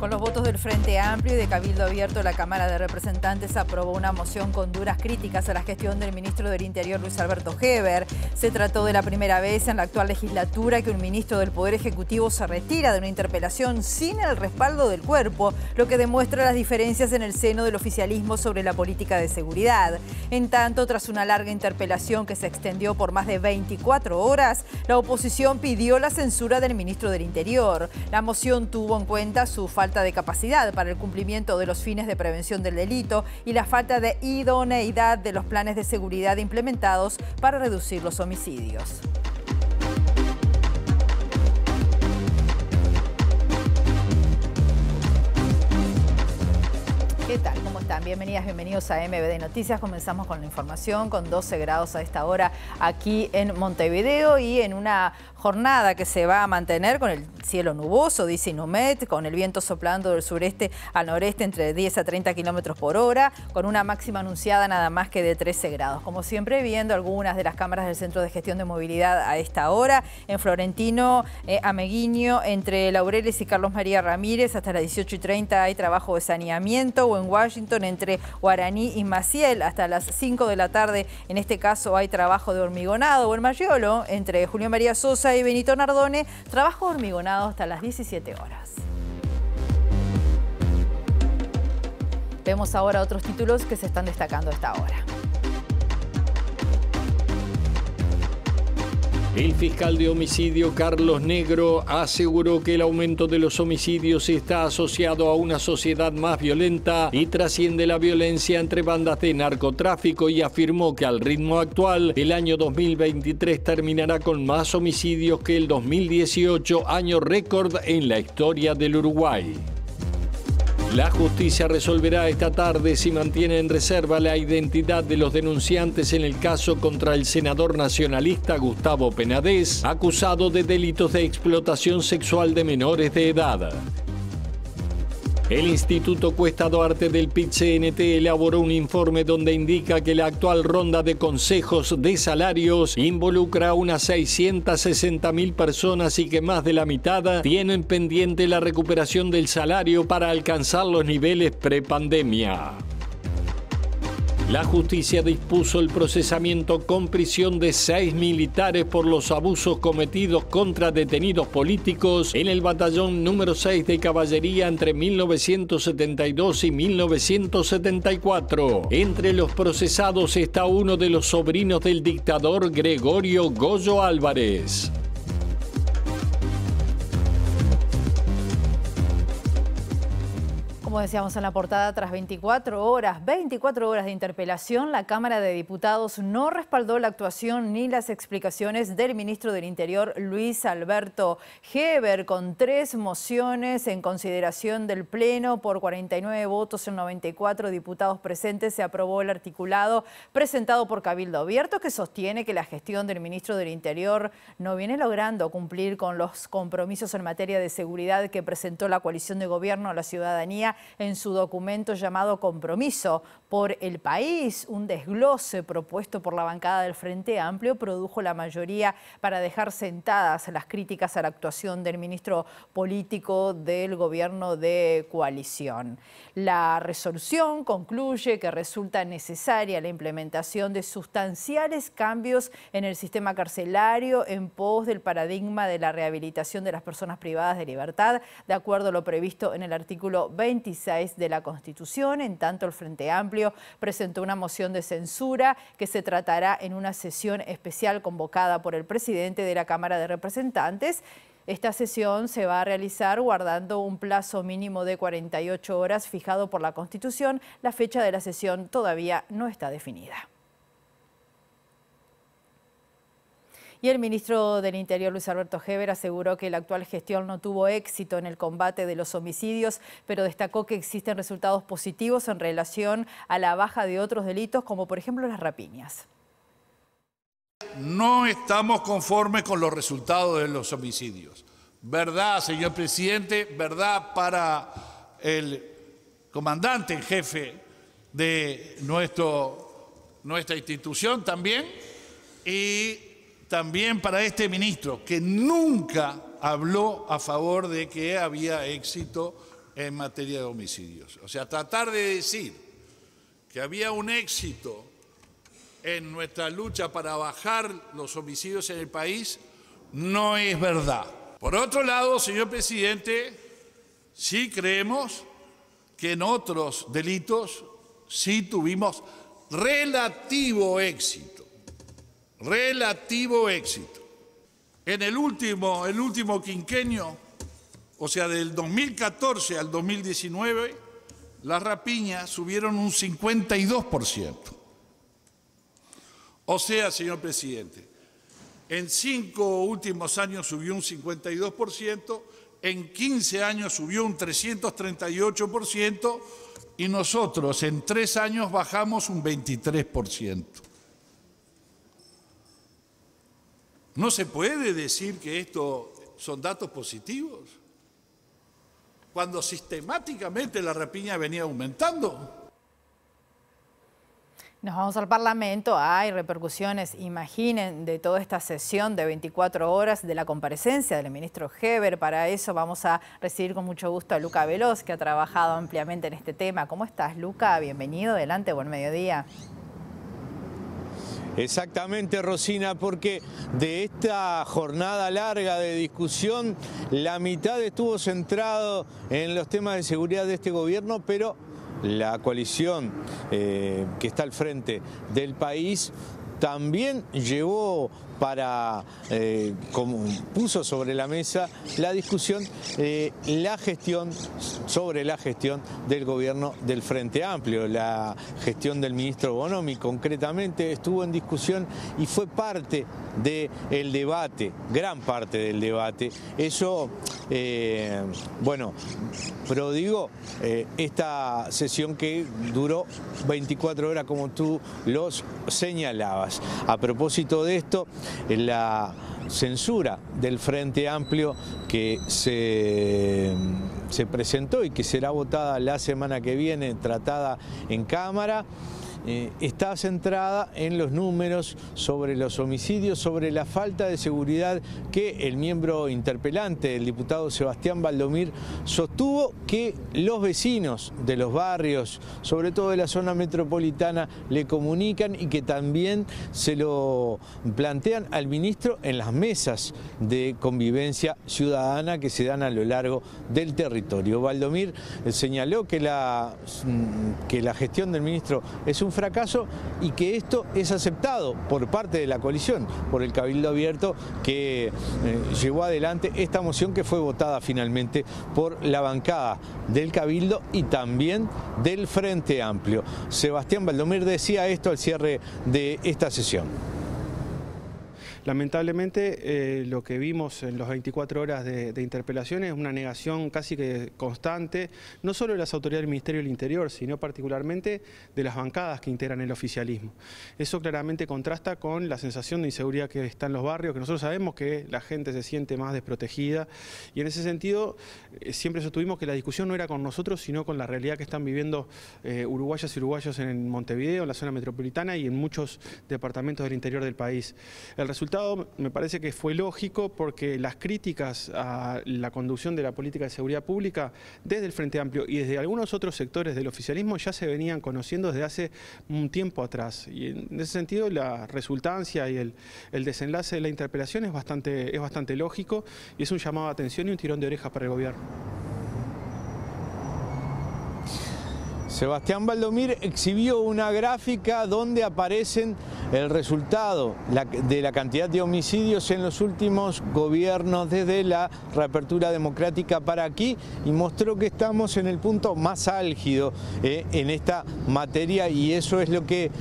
Con los votos del Frente Amplio y de Cabildo Abierto, la Cámara de Representantes aprobó una moción con duras críticas a la gestión del ministro del Interior, Luis Alberto Heber. Se trató de la primera vez en la actual legislatura que un ministro del Poder Ejecutivo se retira de una interpelación sin el respaldo del cuerpo, lo que demuestra las diferencias en el seno del oficialismo sobre la política de seguridad. En tanto, tras una larga interpelación que se extendió por más de 24 horas, la oposición pidió la censura del ministro del Interior. La moción tuvo en cuenta su falta de capacidad para el cumplimiento de los fines de prevención del delito y la falta de idoneidad de los planes de seguridad implementados para reducir los homicidios. ¿Qué tal? ¿Cómo están? Bienvenidas, bienvenidos a MBD Noticias. Comenzamos con la información, con 12 grados a esta hora aquí en Montevideo y en una jornada que se va a mantener con el cielo nuboso, dice Inumet, con el viento soplando del sureste al noreste entre 10 a 30 kilómetros por hora, con una máxima anunciada nada más que de 13 grados. Como siempre, viendo algunas de las cámaras del Centro de Gestión de Movilidad a esta hora, en Florentino, Ameguinho, entre Laureles y Carlos María Ramírez, hasta las 18:30 hay trabajo de saneamiento, o en Washington, entre Guaraní y Maciel, hasta las 5 de la tarde, en este caso hay trabajo de hormigonado, o en Mayolo, entre Julio María Sosa y Benito Nardone, trabajo de hormigonado hasta las 17 horas. Vemos ahora otros títulos que se están destacando a esta hora. El fiscal de homicidio Carlos Negro aseguró que el aumento de los homicidios está asociado a una sociedad más violenta y trasciende la violencia entre bandas de narcotráfico, y afirmó que al ritmo actual el año 2023 terminará con más homicidios que el 2018, año récord en la historia del Uruguay. La justicia resolverá esta tarde si mantiene en reserva la identidad de los denunciantes en el caso contra el senador nacionalista Gustavo Penades, acusado de delitos de explotación sexual de menores de edad. El Instituto Cuesta Duarte del PIT-CNT elaboró un informe donde indica que la actual ronda de consejos de salarios involucra a unas 660.000 personas y que más de la mitad tienen pendiente la recuperación del salario para alcanzar los niveles prepandemia. La justicia dispuso el procesamiento con prisión de 6 militares por los abusos cometidos contra detenidos políticos en el batallón número 6 de caballería entre 1972 y 1974. Entre los procesados está uno de los sobrinos del dictador Gregorio Goyo Álvarez. Como decíamos en la portada, tras 24 horas de interpelación, la Cámara de Diputados no respaldó la actuación ni las explicaciones del ministro del Interior, Luis Alberto Heber, con 3 mociones en consideración del Pleno. Por 49 votos en 94 diputados presentes se aprobó el articulado presentado por Cabildo Abierto, que sostiene que la gestión del ministro del Interior no viene logrando cumplir con los compromisos en materia de seguridad que presentó la coalición de gobierno a la ciudadanía en su documento llamado Compromiso por el País. Un desglose propuesto por la bancada del Frente Amplio produjo la mayoría para dejar sentadas las críticas a la actuación del ministro político del gobierno de coalición. La resolución concluye que resulta necesaria la implementación de sustanciales cambios en el sistema carcelario en pos del paradigma de la rehabilitación de las personas privadas de libertad, de acuerdo a lo previsto en el artículo 26 de la Constitución. En tanto, el Frente Amplio presentó una moción de censura que se tratará en una sesión especial convocada por el presidente de la Cámara de Representantes. Esta sesión se va a realizar guardando un plazo mínimo de 48 horas fijado por la Constitución. La fecha de la sesión todavía no está definida. Y el ministro del Interior, Luis Alberto Heber, aseguró que la actual gestión no tuvo éxito en el combate de los homicidios, pero destacó que existen resultados positivos en relación a la baja de otros delitos, como por ejemplo las rapiñas. No estamos conformes con los resultados de los homicidios. Verdad, señor presidente, verdad para el comandante en jefe de nuestra institución también, y también para este ministro, que nunca habló a favor de que había éxito en materia de homicidios. O sea, tratar de decir que había un éxito en nuestra lucha para bajar los homicidios en el país no es verdad. Por otro lado, señor presidente, sí creemos que en otros delitos sí tuvimos relativo éxito. Relativo éxito. En el último quinquenio, o sea, del 2014 al 2019, las rapiñas subieron un 52%. O sea, señor presidente, en 5 últimos años subió un 52%, en 15 años subió un 338% y nosotros en 3 años bajamos un 23%. ¿No se puede decir que estos son datos positivos cuando sistemáticamente la rapiña venía aumentando? Nos vamos al Parlamento, hay repercusiones, imaginen, de toda esta sesión de 24 horas de la comparecencia del ministro Heber. Para eso vamos a recibir con mucho gusto a Luca Veloz, que ha trabajado ampliamente en este tema. ¿Cómo estás, Luca? Bienvenido, adelante, buen mediodía. Exactamente, Rosina, porque de esta jornada larga de discusión, la mitad estuvo centrado en los temas de seguridad de este gobierno, pero la coalición que está al frente del país también llevó como puso sobre la mesa la discusión sobre la gestión del gobierno del Frente Amplio. La gestión del ministro Bonomi concretamente estuvo en discusión y fue parte del debate, gran parte del debate. Eso, prodigó esta sesión que duró 24 horas, como tú los señalabas. A propósito de esto, la censura del Frente Amplio que se presentó y que será votada la semana que viene, tratada en Cámara, está centrada en los números sobre los homicidios, sobre la falta de seguridad que el miembro interpelante, el diputado Sebastián Baldomir, sostuvo que los vecinos de los barrios, sobre todo de la zona metropolitana, le comunican y que también se lo plantean al ministro en las mesas de convivencia ciudadana que se dan a lo largo del territorio. Baldomir señaló que la gestión del ministro es un fracaso y que esto es aceptado por parte de la coalición, por el Cabildo Abierto, que llevó adelante esta moción que fue votada finalmente por la bancada del Cabildo y también del Frente Amplio. Sebastián Baldomir decía esto al cierre de esta sesión. Lamentablemente, lo que vimos en las 24 horas de interpelación es una negación casi que constante, no solo de las autoridades del Ministerio del Interior, sino particularmente de las bancadas que integran el oficialismo. Eso claramente contrasta con la sensación de inseguridad que está en los barrios, que nosotros sabemos que la gente se siente más desprotegida, y en ese sentido siempre sostuvimos que la discusión no era con nosotros, sino con la realidad que están viviendo uruguayas y uruguayos en Montevideo, en la zona metropolitana y en muchos departamentos del interior del país. El resultado me parece que fue lógico porque las críticas a la conducción de la política de seguridad pública desde el Frente Amplio y desde algunos otros sectores del oficialismo ya se venían conociendo desde hace un tiempo atrás. Y en ese sentido la resultancia y el desenlace de la interpelación es bastante lógico y es un llamado de atención y un tirón de orejas para el gobierno. Sebastián Baldomir exhibió una gráfica donde aparecen el resultado de la cantidad de homicidios en los últimos gobiernos desde la reapertura democrática para aquí y mostró que estamos en el punto más álgido en esta materia, y eso es lo que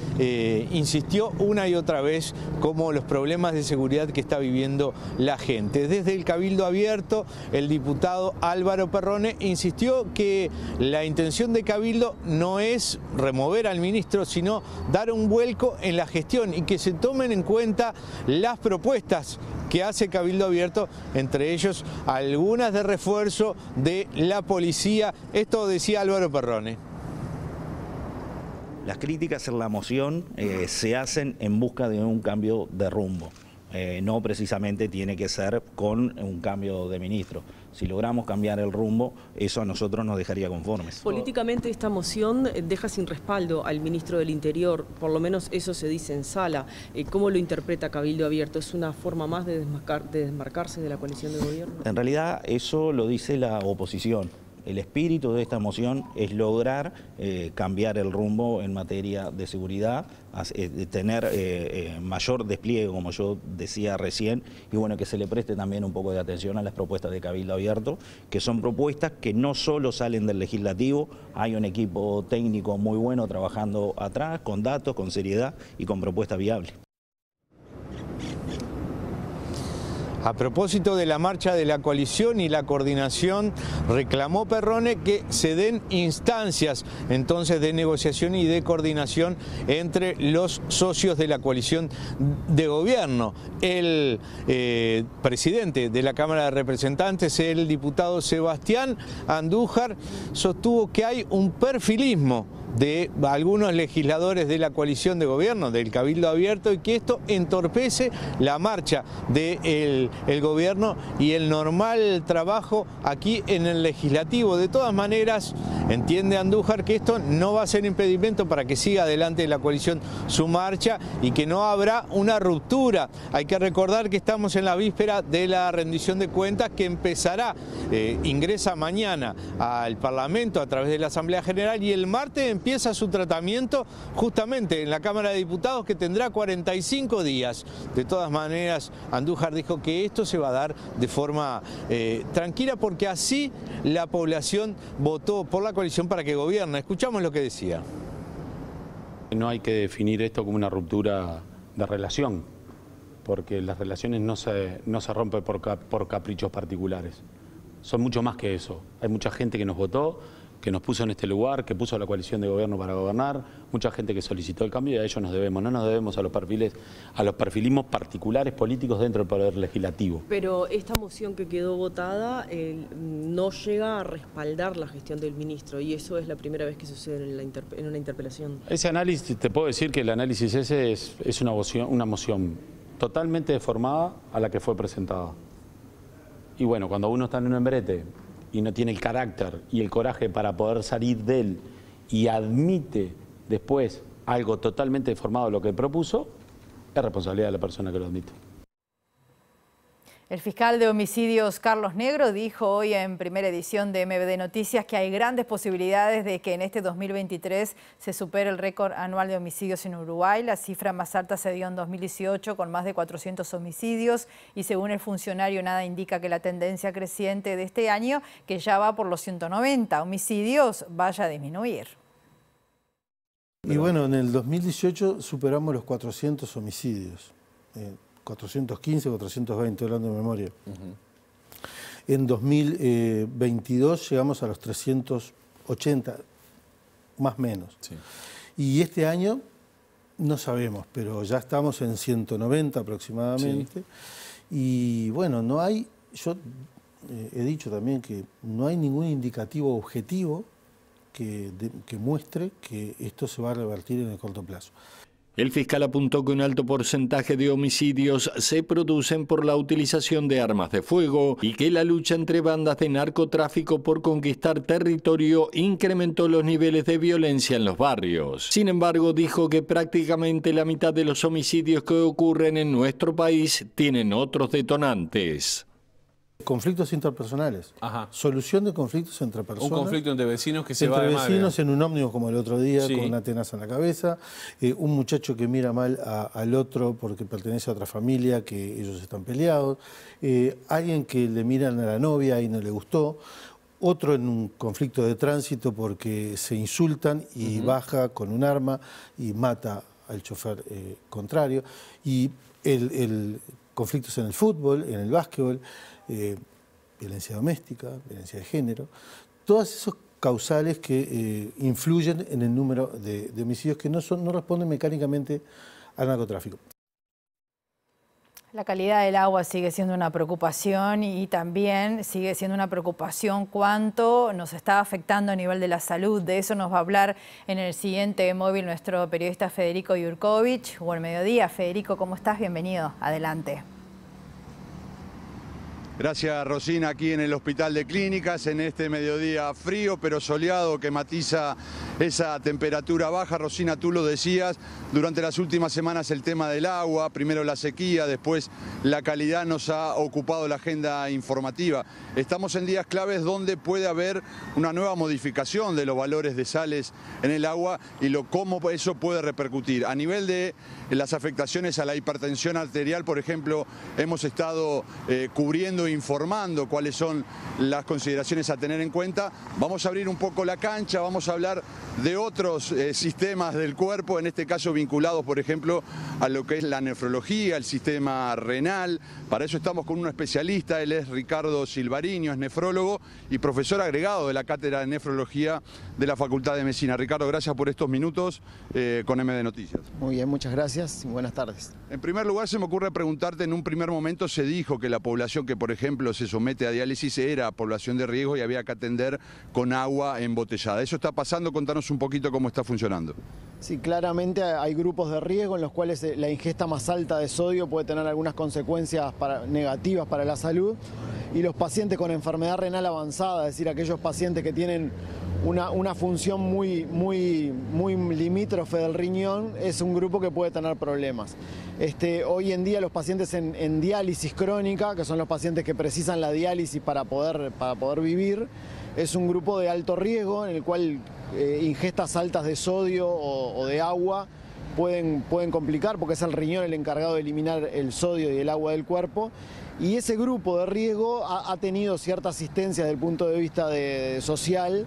insistió una y otra vez como los problemas de seguridad que está viviendo la gente. Desde el Cabildo Abierto, el diputado Álvaro Perrone insistió que la intención de Cabildo no es remover al ministro, sino dar un vuelco en la gestión y que se tomen en cuenta las propuestas que hace Cabildo Abierto, entre ellos algunas de refuerzo de la policía. Esto decía Álvaro Perrone. Las críticas en la moción se hacen en busca de un cambio de rumbo. no precisamente tiene que ser con un cambio de ministro. Si logramos cambiar el rumbo, eso a nosotros nos dejaría conformes. Políticamente esta moción deja sin respaldo al ministro del Interior, por lo menos eso se dice en sala. ¿Cómo lo interpreta Cabildo Abierto? ¿Es una forma más de desmarcarse de la coalición de gobierno? En realidad eso lo dice la oposición. El espíritu de esta moción es lograr cambiar el rumbo en materia de seguridad, tener mayor despliegue, como yo decía recién, y bueno, que se le preste también un poco de atención a las propuestas de Cabildo Abierto, que son propuestas que no solo salen del legislativo, hay un equipo técnico muy bueno trabajando atrás, con datos, con seriedad y con propuestas viables. A propósito de la marcha de la coalición y la coordinación, reclamó Perrone que se den instancias entonces de negociación y de coordinación entre los socios de la coalición de gobierno. El presidente de la Cámara de Representantes, el diputado Sebastián Andújar, sostuvo que hay un perfilismo de algunos legisladores de la coalición de gobierno, del Cabildo Abierto, y que esto entorpece la marcha del gobierno y el normal trabajo aquí en el legislativo. De todas maneras, entiende Andújar que esto no va a ser impedimento para que siga adelante la coalición su marcha y que no habrá una ruptura. Hay que recordar que estamos en la víspera de la rendición de cuentas que empezará, ingresa mañana al Parlamento a través de la Asamblea General, y el martes empieza su tratamiento justamente en la Cámara de Diputados, que tendrá 45 días. De todas maneras, Andújar dijo que esto se va a dar de forma tranquila, porque así la población votó por la coalición para que gobierne. Escuchamos lo que decía. No hay que definir esto como una ruptura de relación, porque las relaciones no se rompen por caprichos particulares. Son mucho más que eso. Hay mucha gente que nos votó, que nos puso en este lugar, que puso a la coalición de gobierno para gobernar, mucha gente que solicitó el cambio, y a ellos nos debemos. No nos debemos a los perfilismos particulares políticos dentro del Poder Legislativo. Pero esta moción que quedó votada no llega a respaldar la gestión del ministro, y eso es la primera vez que sucede en una interpelación. Ese análisis, te puedo decir que el análisis ese es una moción totalmente deformada a la que fue presentada. Y bueno, cuando uno está en un embrete y no tiene el carácter y el coraje para poder salir de él y admite después algo totalmente deformado de lo que propuso, es responsabilidad de la persona que lo admite. El fiscal de homicidios Carlos Negro dijo hoy en Primera Edición de MBD Noticias que hay grandes posibilidades de que en este 2023 se supere el récord anual de homicidios en Uruguay. La cifra más alta se dio en 2018 con más de 400 homicidios, y según el funcionario nada indica que la tendencia creciente de este año, que ya va por los 190 homicidios, vaya a disminuir. Y bueno, en el 2018 superamos los 400 homicidios. 415, 420, hablando de memoria. En 2022 llegamos a los 380, más o menos. Sí. Y este año no sabemos, pero ya estamos en 190 aproximadamente. Sí. Y bueno, no hay, yo he dicho también que no hay ningún indicativo objetivo que muestre que esto se va a revertir en el corto plazo. El fiscal apuntó que un alto porcentaje de homicidios se producen por la utilización de armas de fuego y que la lucha entre bandas de narcotráfico por conquistar territorio incrementó los niveles de violencia en los barrios. Sin embargo, dijo que prácticamente la mitad de los homicidios que ocurren en nuestro país tienen otros detonantes. Conflictos interpersonales. Ajá. Solución de conflictos entre personas. Un conflicto entre vecinos que se va de madre. Entre vecinos en un ómnibus como el otro día, sí, con una tenaza en la cabeza. Un muchacho que mira mal al otro porque pertenece a otra familia, que ellos están peleados. Alguien que le miran a la novia y no le gustó. Otro en un conflicto de tránsito porque se insultan y baja con un arma y mata al chofer contrario. Y el conflictos en el fútbol, en el básquetbol, violencia doméstica, violencia de género, todos esos causales que influyen en el número de homicidios que no responden mecánicamente al narcotráfico. La calidad del agua sigue siendo una preocupación y también sigue siendo una preocupación cuánto nos está afectando a nivel de la salud. De eso nos va a hablar en el siguiente móvil nuestro periodista Federico Jurkovic. Buen mediodía, Federico, ¿cómo estás? Bienvenido. Adelante. Gracias, Rosina, aquí en el Hospital de Clínicas, en este mediodía frío pero soleado que matiza esa temperatura baja. Rosina, tú lo decías, durante las últimas semanas el tema del agua, primero la sequía, después la calidad nos ha ocupado la agenda informativa. Estamos en días claves donde puede haber una nueva modificación de los valores de sales en el agua y cómo eso puede repercutir. A nivel de las afectaciones a la hipertensión arterial, por ejemplo, hemos estado cubriendo e informando cuáles son las consideraciones a tener en cuenta. Vamos a abrir un poco la cancha, vamos a hablar de otros sistemas del cuerpo, en este caso vinculados, por ejemplo, a lo que es la nefrología, el sistema renal. Para eso estamos con un especialista, él es Ricardo Silvariño, es nefrólogo y profesor agregado de la Cátedra de Nefrología de la Facultad de Medicina. Ricardo, gracias por estos minutos con MD Noticias. Muy bien, muchas gracias y buenas tardes. En primer lugar, se me ocurre preguntarte, en un primer momento se dijo que la población que, por ejemplo, se somete a diálisis era población de riesgo y había que atender con agua embotellada. ¿Eso está pasando? Contanos un poquito cómo está funcionando. Sí, claramente hay grupos de riesgo en los cuales la ingesta más alta de sodio puede tener algunas consecuencias negativas para la salud, y los pacientes con enfermedad renal avanzada, es decir, aquellos pacientes que tienen una función muy limítrofe del riñón, es un grupo que puede tener problemas. Hoy en día los pacientes en diálisis crónica, que son los pacientes que precisan la diálisis para poder vivir, es un grupo de alto riesgo en el cual ingestas altas de sodio o de agua pueden complicar, porque es el riñón el encargado de eliminar el sodio y el agua del cuerpo. Y ese grupo de riesgo ha tenido cierta asistencia desde el punto de vista social,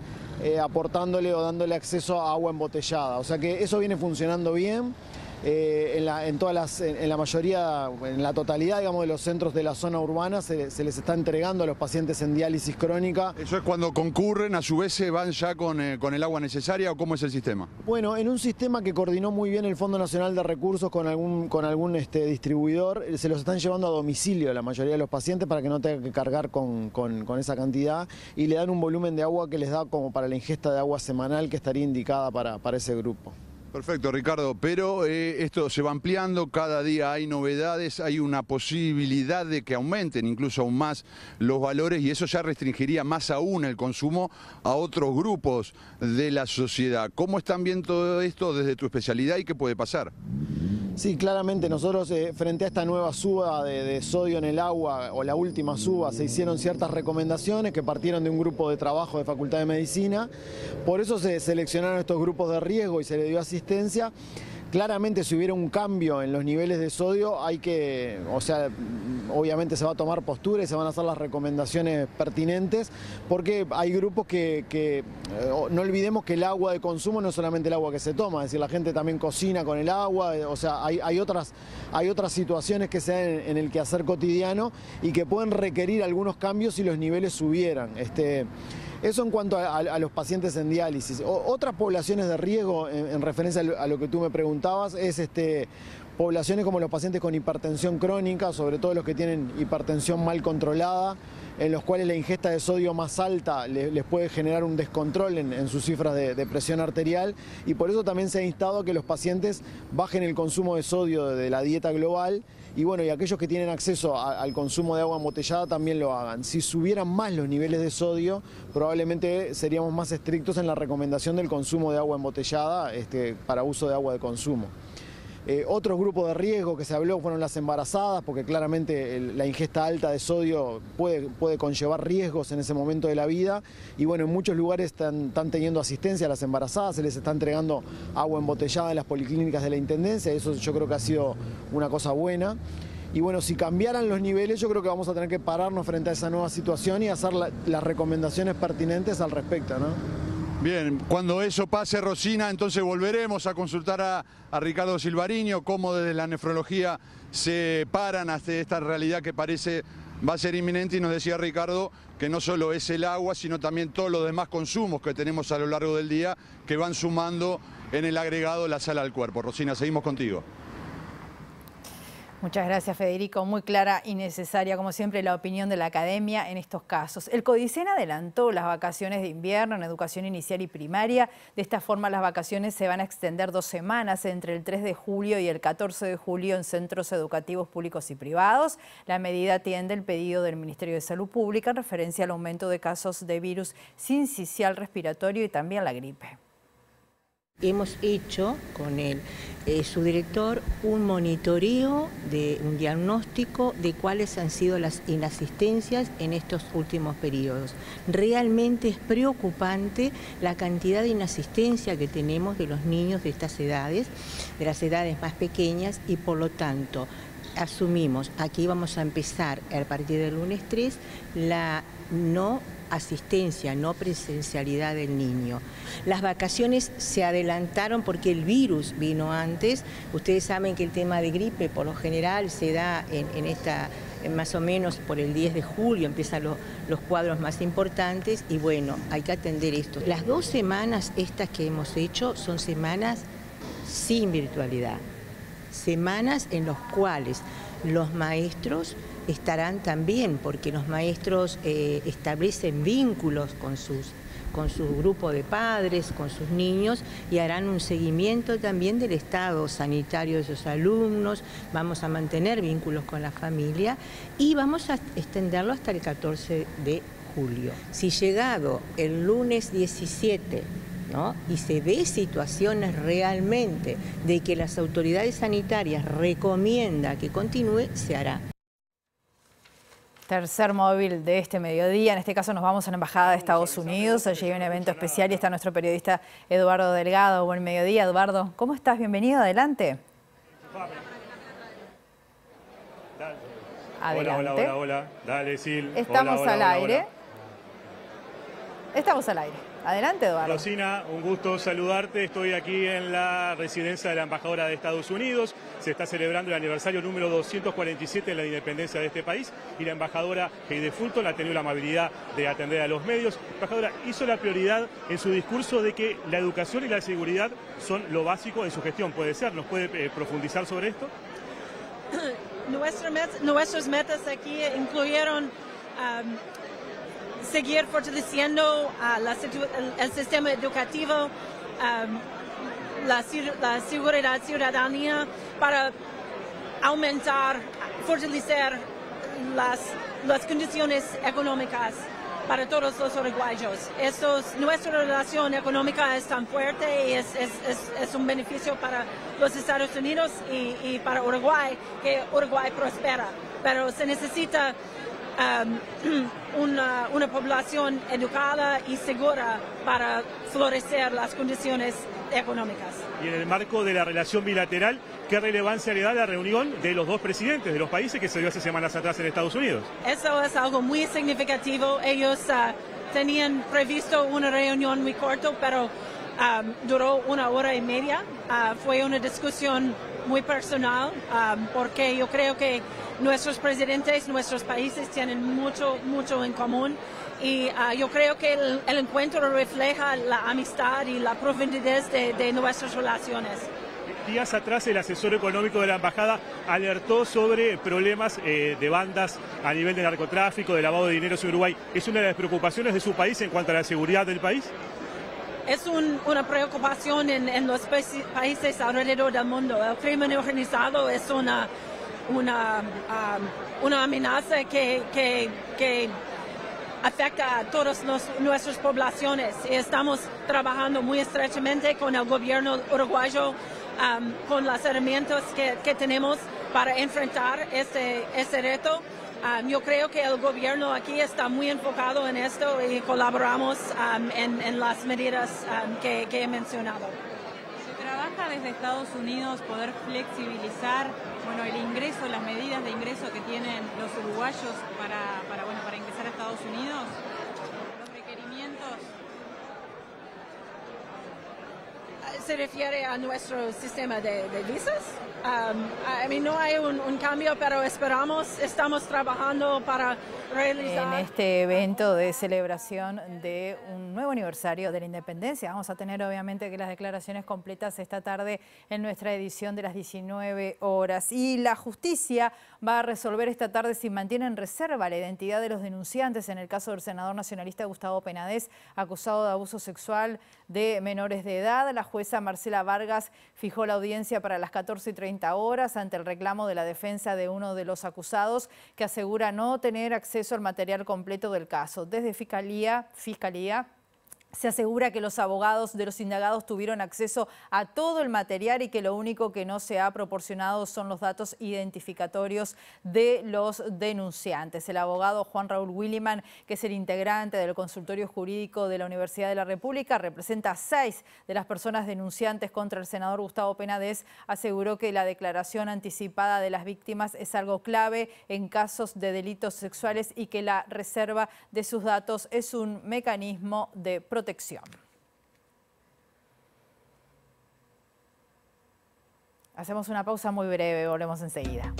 aportándole o dándole acceso a agua embotellada. O sea que eso viene funcionando bien. En la mayoría, en la totalidad, digamos, de los centros de la zona urbana se les está entregando a los pacientes en diálisis crónica. ¿Eso es cuando concurren, a su vez se van ya con el agua necesaria, o cómo es el sistema? Bueno, en un sistema que coordinó muy bien el Fondo Nacional de Recursos con algún distribuidor, se los están llevando a domicilio a la mayoría de los pacientes para que no tengan que cargar con esa cantidad, y le dan un volumen de agua que les da como para la ingesta de agua semanal que estaría indicada para ese grupo. Perfecto, Ricardo, pero esto se va ampliando, cada día hay novedades, hay una posibilidad de que aumenten incluso aún más los valores, y eso ya restringiría más aún el consumo a otros grupos de la sociedad. ¿Cómo están viendo todo esto desde tu especialidad y qué puede pasar? Sí, claramente nosotros frente a esta nueva suba de sodio en el agua, o la última suba, se hicieron ciertas recomendaciones que partieron de un grupo de trabajo de Facultad de Medicina. Por eso se seleccionaron estos grupos de riesgo y se le dio asistencia. Claramente, si hubiera un cambio en los niveles de sodio, obviamente se va a tomar postura y se van a hacer las recomendaciones pertinentes, porque hay grupos que no olvidemos que el agua de consumo no es solamente el agua que se toma, es decir, la gente también cocina con el agua, o sea, hay otras situaciones que se dan en el quehacer cotidiano y que pueden requerir algunos cambios si los niveles subieran. Eso en cuanto a los pacientes en diálisis. Otras poblaciones de riesgo, en referencia a lo que tú me preguntabas, es poblaciones como los pacientes con hipertensión crónica, sobre todo los que tienen hipertensión mal controlada, en los cuales la ingesta de sodio más alta les puede generar un descontrol en sus cifras de presión arterial, y por eso también se ha instado a que los pacientes bajen el consumo de sodio de la dieta global, y bueno, y aquellos que tienen acceso al consumo de agua embotellada también lo hagan. Si subieran más los niveles de sodio, probablemente seríamos más estrictos en la recomendación del consumo de agua embotellada para uso de agua de consumo. Otros grupos de riesgo que se habló fueron las embarazadas, porque claramente la ingesta alta de sodio puede conllevar riesgos en ese momento de la vida, y bueno, en muchos lugares están teniendo asistencia a las embarazadas, se les está entregando agua embotellada en las policlínicas de la Intendencia, eso yo creo que ha sido una cosa buena. Y bueno, si cambiaran los niveles, yo creo que vamos a tener que pararnos frente a esa nueva situación y hacer las recomendaciones pertinentes al respecto, ¿no? Bien, cuando eso pase, Rosina, entonces volveremos a consultar a Ricardo Silvariño, cómo desde la nefrología se paran hasta esta realidad que parece va a ser inminente, y nos decía Ricardo que no solo es el agua, sino también todos los demás consumos que tenemos a lo largo del día que van sumando en el agregado la sal al cuerpo. Rosina, seguimos contigo. Muchas gracias, Federico. Muy clara y necesaria, como siempre, la opinión de la academia en estos casos. El Codicen adelantó las vacaciones de invierno en educación inicial y primaria. De esta forma, las vacaciones se van a extender 2 semanas, entre el 3 de julio y el 14 de julio en centros educativos públicos y privados. La medida atiende el pedido del Ministerio de Salud Pública en referencia al aumento de casos de virus sincicial respiratorio y también la gripe. Hemos hecho con el subdirector un monitoreo, un diagnóstico de cuáles han sido las inasistencias en estos últimos periodos. Realmente es preocupante la cantidad de inasistencia que tenemos de los niños de estas edades, de las edades más pequeñas, y por lo tanto asumimos, aquí vamos a empezar a partir del lunes 3, la no asistencia, no presencialidad del niño. Las vacaciones se adelantaron porque el virus vino antes. Ustedes saben que el tema de gripe por lo general se da más o menos por el 10 de julio, empiezan los cuadros más importantes y bueno, hay que atender esto. Las 2 semanas estas que hemos hecho son semanas sin virtualidad, semanas en las cuales los maestros estarán también, porque los maestros establecen vínculos con su grupo de padres, con sus niños, y harán un seguimiento también del estado sanitario de sus alumnos. Vamos a mantener vínculos con la familia y vamos a extenderlo hasta el 14 de julio. Si llegado el lunes 17, ¿no?, y se ve situaciones realmente de que las autoridades sanitarias recomiendan que continúe, se hará. Tercer móvil de este mediodía. En este caso nos vamos a la Embajada de Estados Unidos. Allí hay un evento especial y está nuestro periodista Eduardo Delgado. Buen mediodía, Eduardo. ¿Cómo estás? Bienvenido, adelante. Adelante. Hola. Dale, Sil. Estamos al aire. Estamos al aire. Adelante, Eduardo. Rosina, un gusto saludarte. Estoy aquí en la residencia de la embajadora de Estados Unidos. Se está celebrando el aniversario número 247 de la independencia de este país y la embajadora Heide Fulton ha tenido la amabilidad de atender a los medios. La embajadora hizo la prioridad en su discurso de que la educación y la seguridad son lo básico en su gestión. ¿Puede ser? ¿Nos puede profundizar sobre esto? Nuestras metas aquí incluyeron seguir fortaleciendo el sistema educativo, la seguridad ciudadanía, para aumentar, fortalecer las condiciones económicas para todos los uruguayos. Nuestra relación económica es tan fuerte y es un beneficio para los Estados Unidos y para Uruguay, que Uruguay prospera. Pero se necesita una población educada y segura para florecer las condiciones económicas. Y en el marco de la relación bilateral, ¿qué relevancia le da la reunión de los 2 presidentes de los países que se dio hace semanas atrás en Estados Unidos? Eso es algo muy significativo. Ellos tenían previsto una reunión muy corta, pero duró 1 hora y media. Fue una discusión muy personal, porque yo creo que nuestros presidentes, nuestros países tienen mucho en común y yo creo que el encuentro refleja la amistad y la profundidad de nuestras relaciones. Días atrás el asesor económico de la embajada alertó sobre problemas de bandas a nivel de narcotráfico, de lavado de dinero en Uruguay. ¿Es una de las preocupaciones de su país en cuanto a la seguridad del país? Es una preocupación en los países alrededor del mundo. El crimen organizado es una amenaza que afecta a todas nuestras poblaciones. Y estamos trabajando muy estrechamente con el gobierno uruguayo, con las herramientas que tenemos para enfrentar este reto. Yo creo que el gobierno aquí está muy enfocado en esto y colaboramos en las medidas que he mencionado. ¿Se trabaja desde Estados Unidos poder flexibilizar el ingreso, las medidas de ingreso que tienen los uruguayos para ingresar a Estados Unidos? ¿Los requerimientos? ¿Se refiere a nuestro sistema de visas? No hay un cambio, pero estamos trabajando para en este evento de celebración de un nuevo aniversario de la independencia. Vamos a tener obviamente que las declaraciones completas esta tarde en nuestra edición de las 19 horas. Y la justicia va a resolver esta tarde si mantiene en reserva la identidad de los denunciantes en el caso del senador nacionalista Gustavo Penades, acusado de abuso sexual de menores de edad. La jueza Marcela Vargas fijó la audiencia para las 14:30 horas ante el reclamo de la defensa de uno de los acusados, que asegura no tener acceso al material completo del caso. Desde Fiscalía se asegura que los abogados de los indagados tuvieron acceso a todo el material y que lo único que no se ha proporcionado son los datos identificatorios de los denunciantes. El abogado Juan Raúl Williman, que es el integrante del consultorio jurídico de la Universidad de la República, representa a 6 de las personas denunciantes contra el senador Gustavo Penades, aseguró que la declaración anticipada de las víctimas es algo clave en casos de delitos sexuales y que la reserva de sus datos es un mecanismo de protección. Hacemos una pausa muy breve, volvemos enseguida.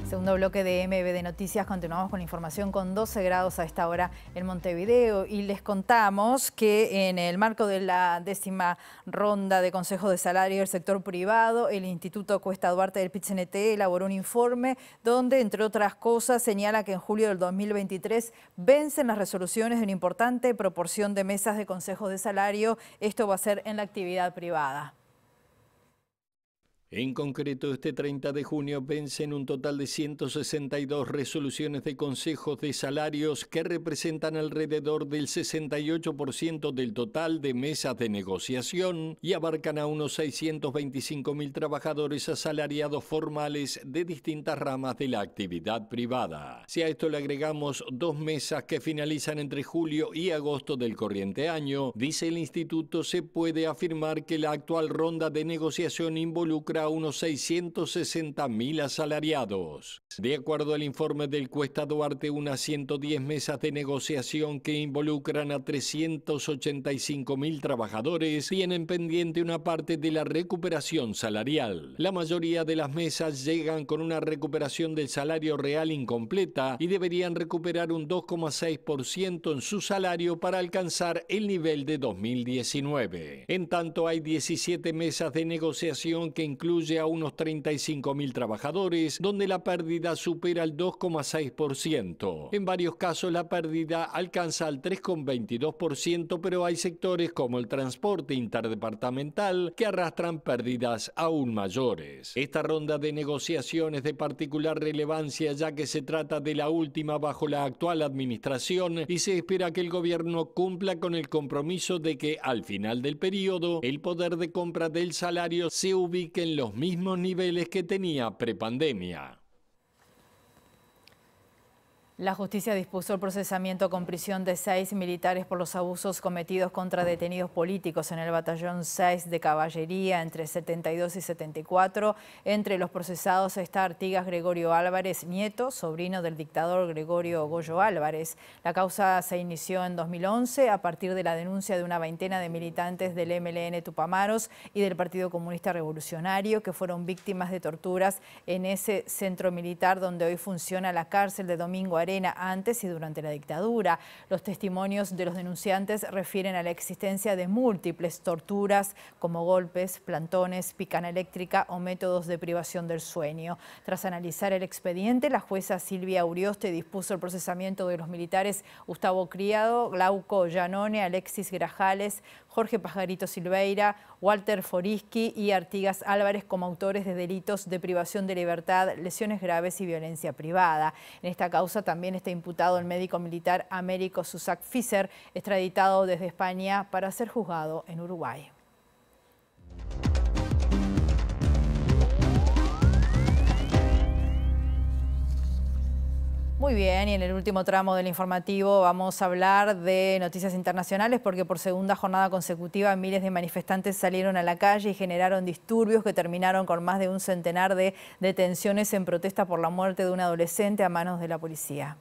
Segundo bloque de MBD Noticias, continuamos con la información con 12 grados a esta hora en Montevideo y les contamos que en el marco de la 10ª ronda de consejos de salario del sector privado, el Instituto Cuesta Duarte del PIT-CNT elaboró un informe donde, entre otras cosas, señala que en julio del 2023 vencen las resoluciones de una importante proporción de mesas de consejos de salario. Esto va a ser en la actividad privada. En concreto, este 30 de junio vencen un total de 162 resoluciones de consejos de salarios que representan alrededor del 68% del total de mesas de negociación y abarcan a unos 625.000 trabajadores asalariados formales de distintas ramas de la actividad privada. Si a esto le agregamos 2 mesas que finalizan entre julio y agosto del corriente año, dice el instituto, se puede afirmar que la actual ronda de negociación involucra a unos 660.000 asalariados. De acuerdo al informe del Cuesta Duarte, unas 110 mesas de negociación que involucran a 385.000 trabajadores tienen pendiente una parte de la recuperación salarial. La mayoría de las mesas llegan con una recuperación del salario real incompleta y deberían recuperar un 2,6% en su salario para alcanzar el nivel de 2019. En tanto, hay 17 mesas de negociación que incluye a unos 35.000 trabajadores, donde la pérdida supera el 2,6%. En varios casos la pérdida alcanza al 3,22%, pero hay sectores como el transporte interdepartamental que arrastran pérdidas aún mayores. Esta ronda de negociación es de particular relevancia ya que se trata de la última bajo la actual administración y se espera que el gobierno cumpla con el compromiso de que al final del periodo el poder de compra del salario se ubique en los mismos niveles que tenía prepandemia. La justicia dispuso el procesamiento con prisión de 6 militares por los abusos cometidos contra detenidos políticos en el batallón 6 de Caballería entre 72 y 74. Entre los procesados está Artigas Gregorio Álvarez, nieto, sobrino del dictador Gregorio Goyo Álvarez. La causa se inició en 2011 a partir de la denuncia de una veintena de militantes del MLN Tupamaros y del Partido Comunista Revolucionario que fueron víctimas de torturas en ese centro militar donde hoy funciona la cárcel de Domingo Arena antes y durante la dictadura. Los testimonios de los denunciantes refieren a la existencia de múltiples torturas como golpes, plantones, picana eléctrica o métodos de privación del sueño. Tras analizar el expediente, la jueza Silvia Urioste dispuso el procesamiento de los militares Gustavo Criado, Glauco Giannone, Alexis Grajales, Jorge Pajarito Silveira, Walter Foriski y Artigas Álvarez como autores de delitos de privación de libertad, lesiones graves y violencia privada. En esta causa también está imputado el médico militar Américo Susac Fischer, extraditado desde España para ser juzgado en Uruguay. Muy bien, y en el último tramo del informativo vamos a hablar de noticias internacionales porque por segunda jornada consecutiva miles de manifestantes salieron a la calle y generaron disturbios que terminaron con más de un centenar de detenciones en protesta por la muerte de un adolescente a manos de la policía.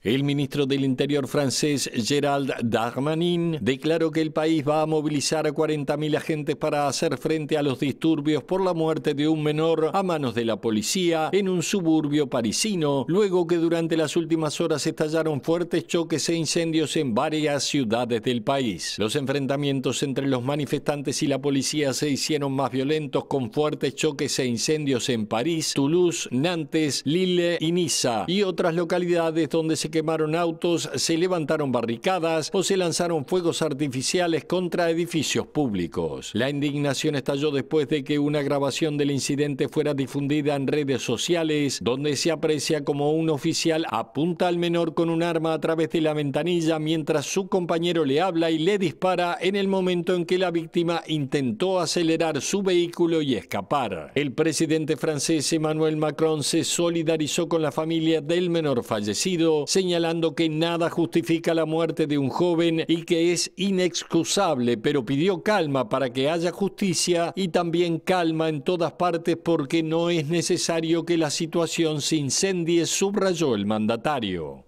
El ministro del Interior francés, Gérald Darmanin, declaró que el país va a movilizar a 40.000 agentes para hacer frente a los disturbios por la muerte de un menor a manos de la policía en un suburbio parisino, luego que durante las últimas horas estallaron fuertes choques e incendios en varias ciudades del país. Los enfrentamientos entre los manifestantes y la policía se hicieron más violentos con fuertes choques e incendios en París, Toulouse, Nantes, Lille y Niza y otras localidades donde se quemaron autos, se levantaron barricadas o se lanzaron fuegos artificiales contra edificios públicos. La indignación estalló después de que una grabación del incidente fuera difundida en redes sociales, donde se aprecia como un oficial apunta al menor con un arma a través de la ventanilla mientras su compañero le habla y le dispara en el momento en que la víctima intentó acelerar su vehículo y escapar. El presidente francés Emmanuel Macron se solidarizó con la familia del menor fallecido, señalando que nada justifica la muerte de un joven y que es inexcusable, pero pidió calma para que haya justicia y también calma en todas partes porque no es necesario que la situación se incendie, subrayó el mandatario.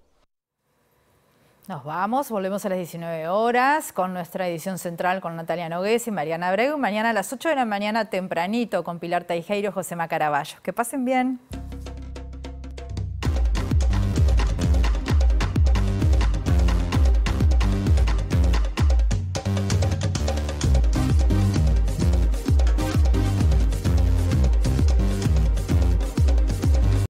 Nos vamos, volvemos a las 19 horas con nuestra edición central con Natalia Nogués y Mariana Abreu. Mañana a las 8 de la mañana tempranito con Pilar Teijeiro y Josema Caraballo. Que pasen bien.